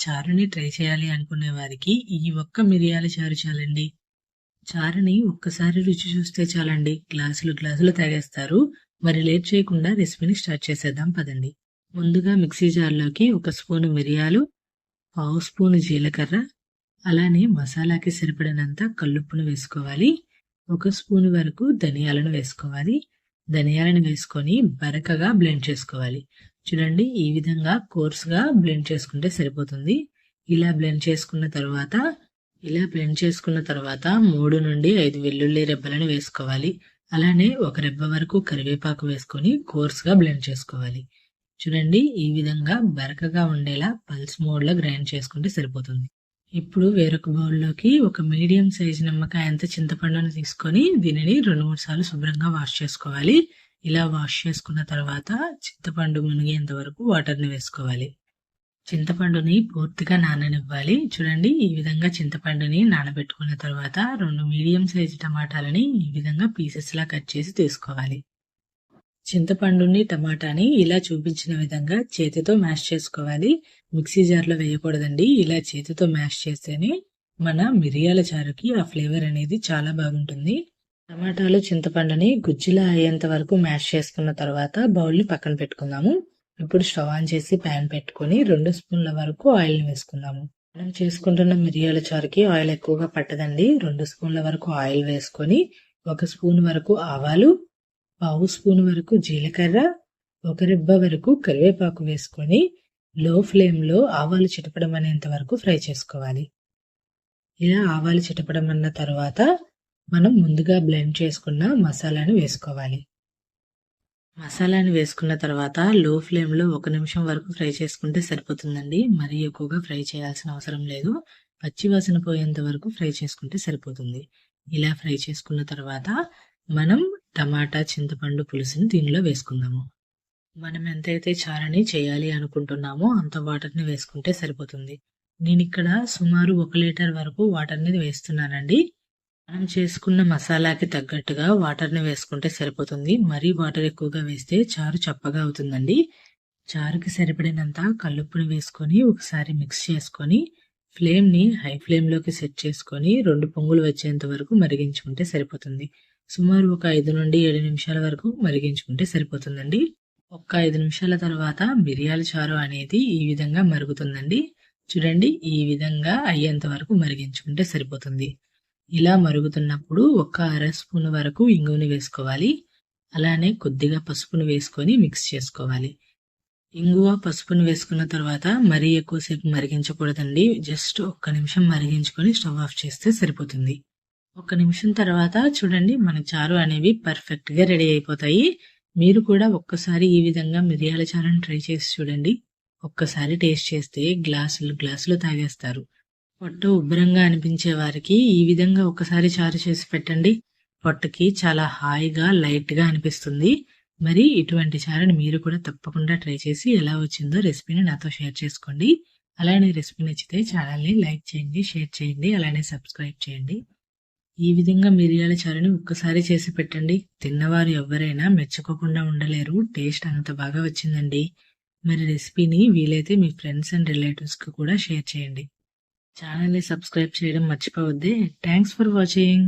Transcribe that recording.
చారుని try చేయాలి అనుకునే వారికి ఈ ఒక్క మిరియాల చారు చాలండి. చారుని ఒక్కసారి రుచి చూస్తే చాలండి, గ్లాసులు గ్లాసులు తాగేస్తారు. మరి లేట్ చేయకుండా రెసిపీని స్టార్ట్ చేసేద్దాం పదండి. ముందుగా మిక్సీ జార్లోకి 1 స్పూను మిరియాలు, 1/2 స్పూను జీలకర్ర, అలానే మసాలాకి సరిపడినంత కల్లుప్పును వేసుకోవాలి. 1 స్పూను వరకు ధనియాలను వేసుకోవాలి. ధనియాలను వేసుకొని బరకగా బ్లెండ్ చేసుకోవాలి. చూడండి, ఈ విధంగా కోర్స్గా బ్లెండ్ చేసుకుంటే సరిపోతుంది. ఇలా బ్లెండ్ చేసుకున్న తర్వాత 3 నుండి 5 వెల్లుల్లి రెబ్బలను వేసుకోవాలి. అలానే 1 రెబ్బ వరకు కరివేపాకు వేసుకొని కోర్స్గా బ్లెండ్ చేసుకోవాలి. చూడండి, ఈ విధంగా బరకగా ఉండేలా పల్స్ మోడ్లో గ్రైండ్ చేసుకుంటే సరిపోతుంది. ఇప్పుడు వేరొక బౌల్లోకి 1 మీడియం సైజు నిమ్మకాయ అంత చింతపండును తీసుకొని దీనిని 2-3 సార్లు శుభ్రంగా వాష్ చేసుకోవాలి. ఇలా వాష్ చేసుకున్న తర్వాత చింతపండు మునిగేంత వరకు వాటర్ని వేసుకోవాలి. చింతపండుని పూర్తిగా నాననివ్వాలి. చూడండి, ఈ విధంగా చింతపండుని నానబెట్టుకున్న తర్వాత 2 మీడియం సైజు టమాటాలని ఈ విధంగా పీసెస్ లా కట్ చేసి తీసుకోవాలి. చింతపండుని టమాటాని ఇలా చూపించిన విధంగా చేతితో మ్యాష్ చేసుకోవాలి. మిక్సీ జార్లో వేయకూడదండి. ఇలా చేతితో మ్యాష్ చేస్తేనే మన మిరియాల చారుకి ఆ ఫ్లేవర్ అనేది చాలా బాగుంటుంది. టమాటాలు చింతపండుని గుజ్జులా అయ్యేంత వరకు మ్యాష్ చేసుకున్న తర్వాత బౌల్ని పక్కన పెట్టుకుందాము. ఇప్పుడు స్టవ్ ఆన్ చేసి ప్యాన్ పెట్టుకుని 2 స్పూన్ల వరకు ఆయిల్ని వేసుకుందాము. మనం చేసుకుంటున్న మిరియాల చారుకి ఆయిల్ ఎక్కువగా పట్టదండి. 2 స్పూన్ల వరకు ఆయిల్ వేసుకొని 1 స్పూన్ వరకు ఆవాలు, 1/2 స్పూన్ వరకు జీలకర్ర, 1 రెబ్బ వరకు కరివేపాకు వేసుకొని లో ఫ్లేమ్లో ఆవాలు చిటపడం అనేంత వరకు ఫ్రై చేసుకోవాలి. ఇలా ఆవాలు చిటపడం అన్న తర్వాత మనం ముందుగా బ్లెండ్ చేసుకున్న మసాలాను వేసుకోవాలి. మసాలాని వేసుకున్న తర్వాత లో ఫ్లేమ్లో 1 నిమిషం వరకు ఫ్రై చేసుకుంటే సరిపోతుందండి. మరీ ఎక్కువగా ఫ్రై చేయాల్సిన అవసరం లేదు. పచ్చి వాసన పోయేంత వరకు ఫ్రై చేసుకుంటే సరిపోతుంది. ఇలా ఫ్రై చేసుకున్న తర్వాత మనం టమాటా చింతపండు పులుసుని దీనిలో వేసుకుందాము. మనం ఎంతైతే చారుని చేయాలి అనుకుంటున్నామో అంత వాటర్ని వేసుకుంటే సరిపోతుంది. నేను ఇక్కడ సుమారు 1 లీటర్ వరకు వాటర్ని వేస్తున్నానండి. మనం చేసుకున్న మసాలాకి తగ్గట్టుగా వాటర్ని వేసుకుంటే సరిపోతుంది. మరీ వాటర్ ఎక్కువగా వేస్తే చారు చప్పగా అవుతుందండి. చారుకి సరిపడినంత కల్లుప్పుని వేసుకొని ఒకసారి మిక్స్ చేసుకొని ఫ్లేమ్ని హై ఫ్లేమ్లోకి సెట్ చేసుకొని 2 పొంగులు వచ్చేంత వరకు మరిగించుకుంటే సరిపోతుంది. సుమారు ఒక 5 నుండి 7 నిమిషాల వరకు మరిగించుకుంటే సరిపోతుందండి. 5 నిమిషాల తర్వాత మిరియాల చారు అనేది ఈ విధంగా మరుగుతుందండి. చూడండి, ఈ విధంగా అయ్యేంత వరకు మరిగించుకుంటే సరిపోతుంది. ఇలా మరుగుతున్నప్పుడు 1/2 స్పూన్ వరకు ఇంగువని వేసుకోవాలి. అలానే కొద్దిగా పసుపును వేసుకొని మిక్స్ చేసుకోవాలి. ఇంగువ పసుపును వేసుకున్న తర్వాత మరీ ఎక్కువసేపు మరిగించకూడదండి. జస్ట్ 1 నిమిషం మరిగించుకొని స్టవ్ ఆఫ్ చేస్తే సరిపోతుంది. 1 నిమిషం తర్వాత చూడండి, మన చారు అనేవి పర్ఫెక్ట్గా రెడీ అయిపోతాయి. మీరు కూడా ఒక్కసారి ఈ విధంగా మిరియాల చారుని ట్రై చేసి చూడండి. ఒక్కసారి టేస్ట్ చేస్తే గ్లాసులు గ్లాసులు తాగేస్తారు. పొట్టు ఉబ్బరంగా అనిపించే వారికి ఈ విధంగా ఒకసారి చారు చేసి పెట్టండి. పొట్టకి చాలా హాయిగా లైట్గా అనిపిస్తుంది. మరి ఇటువంటి చారుని మీరు కూడా తప్పకుండా ట్రై చేసి ఎలా వచ్చిందో రెసిపీని నాతో షేర్ చేసుకోండి. అలానే రెసిపీ నచ్చితే ఛానల్ని లైక్ చేయండి, షేర్ చేయండి, అలానే సబ్స్క్రైబ్ చేయండి. ఈ విధంగా మిరియాల చారుని ఒక్కసారి చేసి పెట్టండి. తిన్నవారు ఎవరైనా మెచ్చుకోకుండా ఉండలేరు. టేస్ట్ అంత బాగా వచ్చిందండి. మరి రెసిపీని వీలైతే మీ ఫ్రెండ్స్ అండ్ రిలేటివ్స్కి కూడా షేర్ చేయండి. ఛానల్ని సబ్స్క్రైబ్ చేయడం మర్చిపోవద్దే. Thanks for watching.